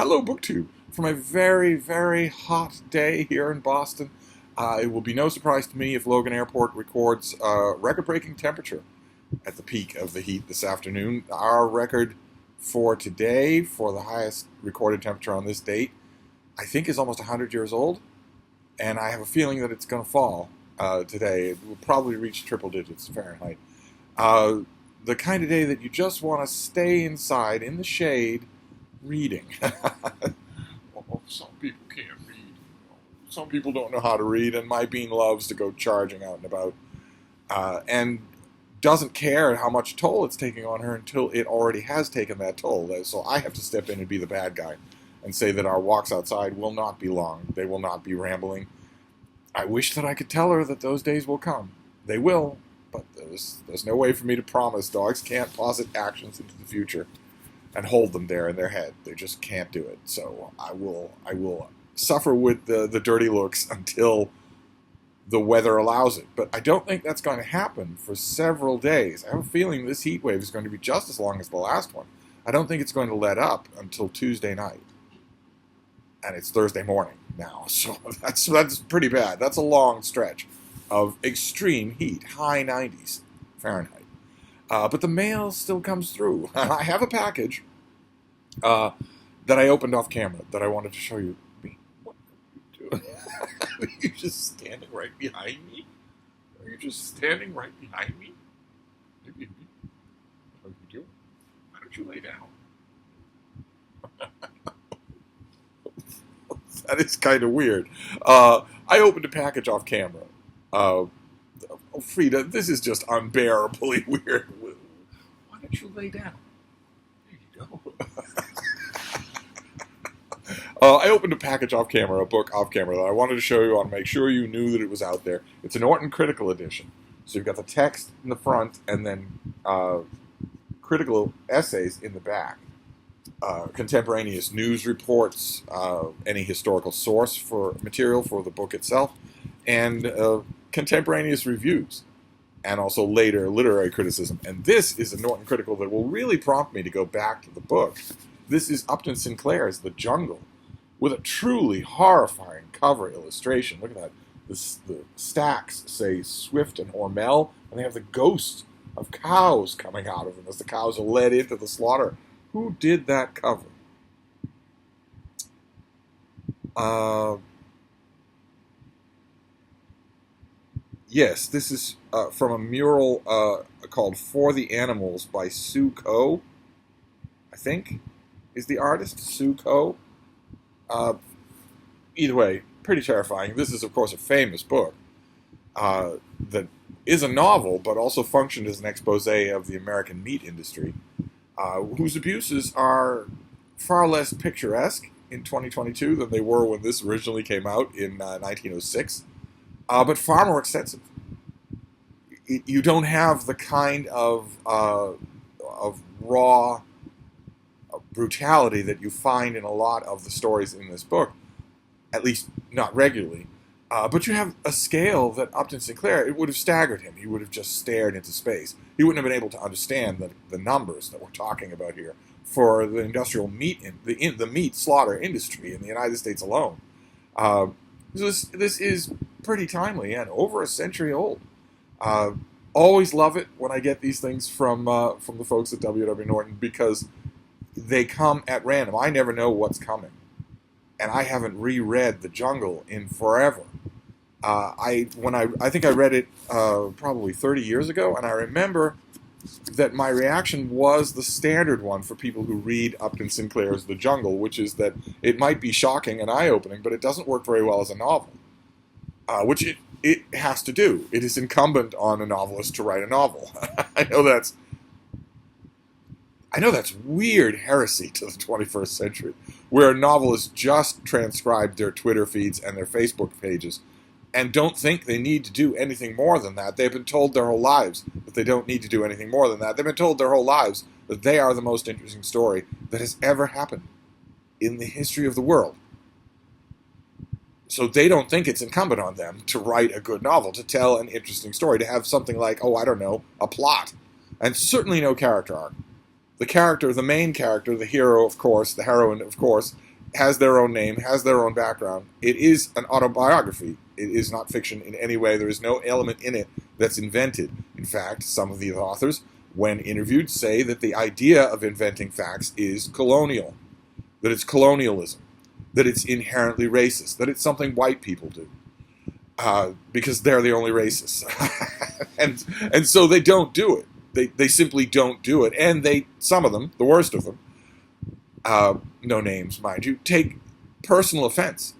Hello, BookTube. From a very, very hot day here in Boston, it will be no surprise to me if Logan Airport records record-breaking temperature at the peak of the heat this afternoon. Our record for today, for the highest recorded temperature on this date, I think is almost 100 years old, and I have a feeling that it's going to fall today. It will probably reach triple digits Fahrenheit. The kind of day that you just want to stay inside in the shade reading. Some people can't read. Some people don't know how to read, and my bean loves to go charging out and about, and doesn't care how much toll it's taking on her until it already has taken that toll. So I have to step in and be the bad guy and say that our walks outside will not be long. They will not be rambling. I wish that I could tell her that those days will come. They will, but there's no way for me to promise. Dogs can't posit actions into the future and hold them there in their head. They just can't do it. So I will suffer with the dirty looks until the weather allows it. But I don't think that's going to happen for several days. I have a feeling this heat wave is going to be just as long as the last one. I don't think it's going to let up until Tuesday night. And it's Thursday morning now. So that's pretty bad. That's a long stretch of extreme heat, high 90s Fahrenheit. But the mail still comes through. I have a package that I opened off camera that I wanted to show you. What are you doing? Are you just standing right behind me? Are you just standing right behind me? Maybe. What are you doing? Why don't you lay down? That is kind of weird. I opened a package off camera. Frida, this is just unbearably weird. Why don't you lay down? There you go. I opened a package off camera, a book off camera that I wanted to show you on, make sure you knew that it was out there. It's an Norton Critical Edition. So you've got the text in the front and then critical essays in the back. Contemporaneous news reports, any historical source for material for the book itself, and contemporaneous reviews, and also later literary criticism. And this is a Norton Critical that will really prompt me to go back to the book. This is Upton Sinclair's The Jungle, with a truly horrifying cover illustration. Look at that. The stacks say Swift and Hormel, and they have the ghosts of cows coming out of them as the cows are led into the slaughter. Who did that cover? Yes, this is from a mural called For the Animals by Sue Coe, I think, is the artist, Sue Coe. Either way, pretty terrifying. This is, of course, a famous book that is a novel, but also functioned as an expose of the American meat industry, whose abuses are far less picturesque in 2022 than they were when this originally came out in 1906. But far more extensive. You don't have the kind of raw brutality that you find in a lot of the stories in this book, at least not regularly. But you have a scale that Upton Sinclair, it would have staggered him. He would have just stared into space. He wouldn't have been able to understand the numbers that we're talking about here for the industrial meat, the meat slaughter industry in the United States alone. This is pretty timely and over a century old. Always love it when I get these things from the folks at W.W. Norton, because they come at random. I never know what's coming, and I haven't reread The Jungle in forever. I think I read it probably 30 years ago, and I remember that my reaction was the standard one for people who read Upton Sinclair's The Jungle, which is that it might be shocking and eye-opening, but it doesn't work very well as a novel, which it has to do. It is incumbent on a novelist to write a novel. I know that's weird heresy to the 21st century, where a novelist just transcribed their Twitter feeds and their Facebook pages and don't think they need to do anything more than that. They've been told their whole lives that they don't need to do anything more than that. They've been told their whole lives that they are the most interesting story that has ever happened in the history of the world. So they don't think it's incumbent on them to write a good novel, to tell an interesting story, to have something like, a plot, and certainly no character arc. The main character, the hero, of course, the heroine, of course, has their own name, has their own background. It is an autobiography. It is not fiction in any way. There is no element in it that's invented. In fact, some of the authors, when interviewed, say that the idea of inventing facts is colonial, that it's colonialism, that it's inherently racist, that it's something white people do, because they're the only racists. and so they don't do it. They simply don't do it. And some of them, the worst of them, no names, mind you, take personal offense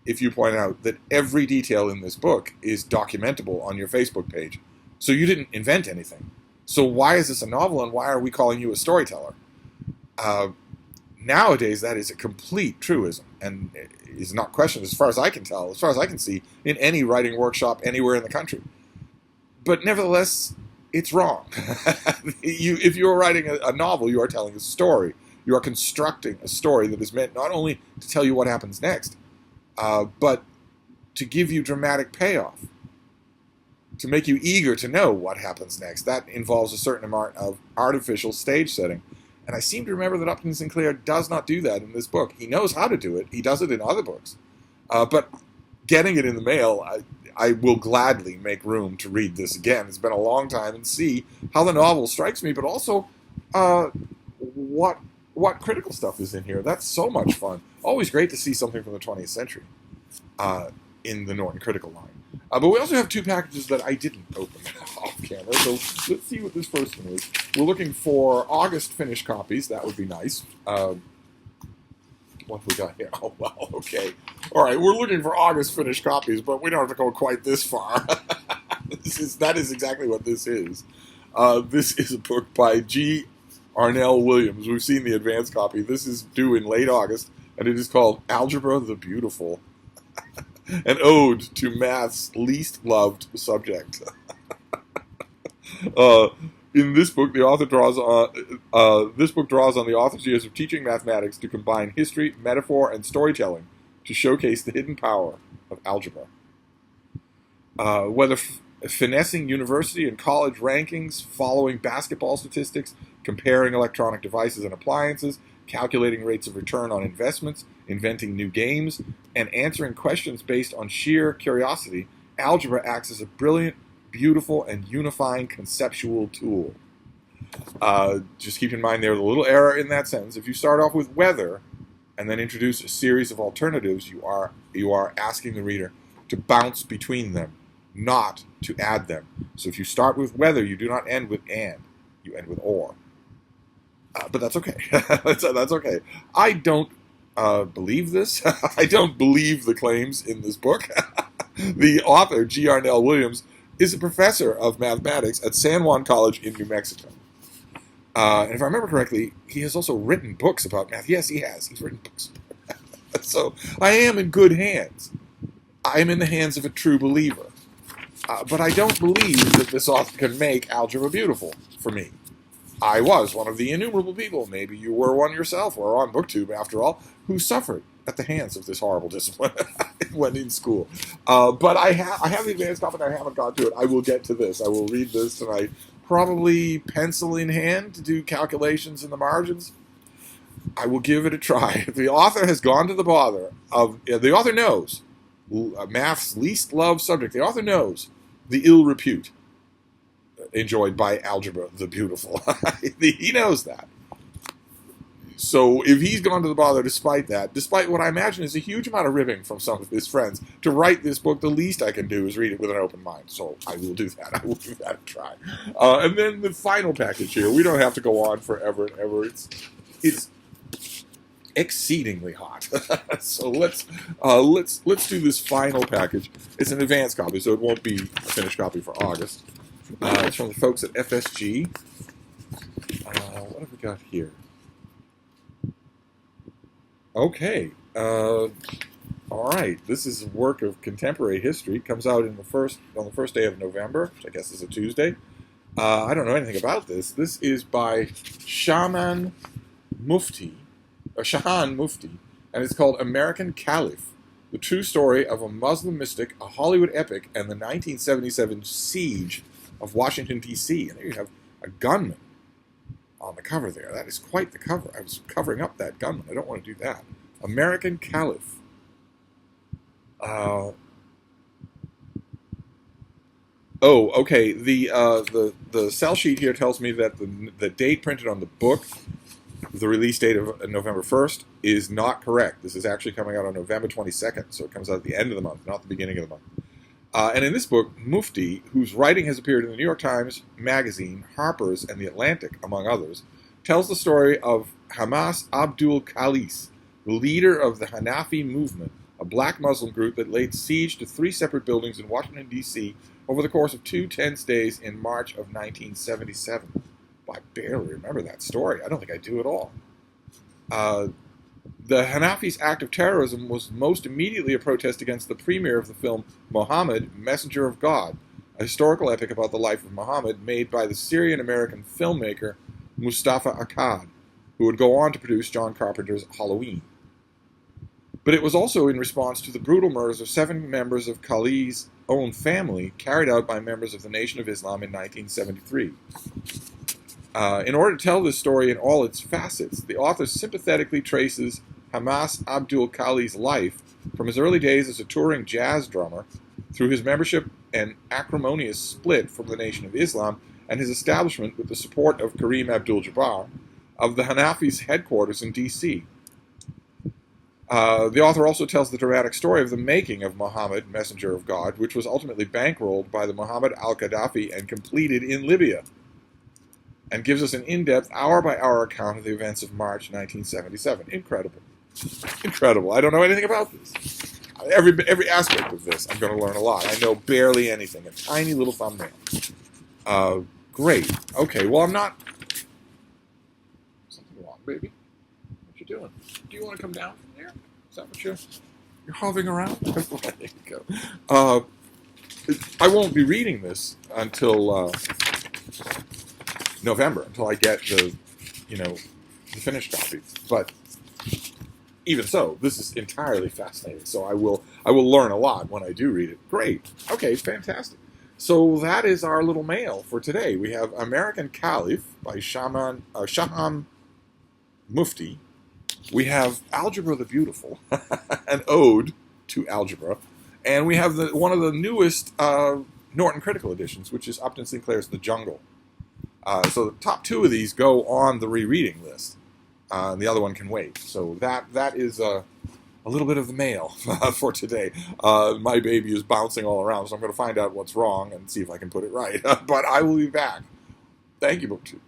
if you point out that every detail in this book is documentable on your Facebook page. So you didn't invent anything. So why is this a novel, and why are we calling you a storyteller? Nowadays, that is a complete truism, and is not questioned, as far as I can tell, as far as I can see, in any writing workshop anywhere in the country. But nevertheless, it's wrong. If you are writing a novel, you are telling a story. You are constructing a story that is meant not only to tell you what happens next, but to give you dramatic payoff, to make you eager to know what happens next. That involves a certain amount of artificial stage setting. And I seem to remember that Upton Sinclair does not do that in this book. He knows how to do it. He does it in other books. But getting it in the mail, I will gladly make room to read this again. It's been a long time, and see how the novel strikes me, but also what critical stuff is in here. That's so much fun. Always great to see something from the 20th century in the Norton Critical line. But we also have two packages that I didn't open off camera, so let's see what this first one is. We're looking for August finished copies. That would be nice. What have we got here? Oh, well, okay. All right, we're looking for August finished copies, but we don't have to go quite this far. That is exactly what this is. This is a book by G. Arnell Williams. We've seen the advance copy. This is due in late August, and it is called Algebra the Beautiful. An ode to math's least loved subject. In this book, the author draws on the author's years of teaching mathematics to combine history, metaphor, and storytelling to showcase the hidden power of algebra. Whether finessing university and college rankings, following basketball statistics, comparing electronic devices and appliances, calculating rates of return on investments, inventing new games, and answering questions based on sheer curiosity, algebra acts as a brilliant, beautiful, and unifying conceptual tool. Just keep in mind there's a little error in that sentence. If you start off with whether and then introduce a series of alternatives, you are asking the reader to bounce between them, not to add them. So if you start with whether, you do not end with and. You end with or. But that's okay. that's okay. I don't believe this. I don't believe the claims in this book. The author, G. Arnell Williams, is a professor of mathematics at San Juan College in New Mexico. And if I remember correctly, he has also written books about math. Yes, he has. He's written books. So I am in good hands. I am in the hands of a true believer. But I don't believe that this author can make algebra beautiful for me. I was one of the innumerable people, maybe you were one yourself, or on BookTube after all, who suffered at the hands of this horrible discipline when in school. But I have the advanced copy and I haven't got to it. I will get to this. I will read this tonight, probably pencil in hand to do calculations in the margins. I will give it a try. The author has gone to the bother of, the author knows, math's least loved subject, the author knows the ill repute enjoyed by Algebra the Beautiful. He knows that. So if he's gone to the bother despite that, despite what I imagine is a huge amount of ribbing from some of his friends, to write this book, the least I can do is read it with an open mind. So I will do that. I will give that a try. And then the final package here. We don't have to go on forever and ever. It's exceedingly hot. So let's do this final package. It's an advance copy, so it won't be a finished copy for August. It's from the folks at FSG. What have we got here? Okay. All right. This is a work of contemporary history. It comes out on the first day of November, which I guess is a Tuesday. I don't know anything about this. This is by Shahan Mufti, and it's called American Caliph: The True Story of a Muslim Mystic, a Hollywood Epic, and the 1977 Siege of Washington, D.C. And there you have a gunman on the cover there. That is quite the cover. I was covering up that gunman. I don't want to do that. American Caliph. Uh, oh, okay. The sell sheet here tells me that the date printed on the book, the release date of November 1st, is not correct. This is actually coming out on November 22nd, so it comes out at the end of the month, not the beginning of the month. And in this book, Mufti, whose writing has appeared in the New York Times Magazine, Harper's, and the Atlantic, among others, tells the story of Hamas Abdul Khalis, the leader of the Hanafi movement, a black Muslim group that laid siege to 3 separate buildings in Washington, D.C. over the course of 2 tense days in March of 1977. I barely remember that story. I don't think I do at all. The Hanafi's act of terrorism was most immediately a protest against the premiere of the film Muhammad, Messenger of God, a historical epic about the life of Muhammad made by the Syrian-American filmmaker Mustafa Akkad, who would go on to produce John Carpenter's Halloween. But it was also in response to the brutal murders of 7 members of Khalil's own family carried out by members of the Nation of Islam in 1973. In order to tell this story in all its facets, the author sympathetically traces Hamas Abdul Khalil's life from his early days as a touring jazz drummer through his membership and acrimonious split from the Nation of Islam and his establishment with the support of Kareem Abdul-Jabbar of the Hanafi's headquarters in D.C. The author also tells the dramatic story of the making of Muhammad, Messenger of God, which was ultimately bankrolled by the Muhammad al-Gaddafi and completed in Libya, and gives us an in-depth, hour-by-hour account of the events of March 1977. Incredible. Incredible. I don't know anything about this. Every aspect of this, I'm going to learn a lot. I know barely anything. A tiny little thumbnail. Great. Okay, well, I'm not... Something wrong, baby. What you doing? Do you want to come down from there? Is that what you're hovering around? There you go. I won't be reading this until... November, until I get the finished copy. But even so, this is entirely fascinating. So I will learn a lot when I do read it. Great. Okay, fantastic. So that is our little mail for today. We have American Caliph by Shaham Mufti. We have Algebra the Beautiful, an ode to algebra. And we have one of the newest Norton Critical editions, which is Upton Sinclair's The Jungle. So the top 2 of these go on the rereading list, and the other one can wait. So that is a little bit of the mail for today. My baby is bouncing all around, so I'm going to find out what's wrong and see if I can put it right. But I will be back. Thank you, BookTube.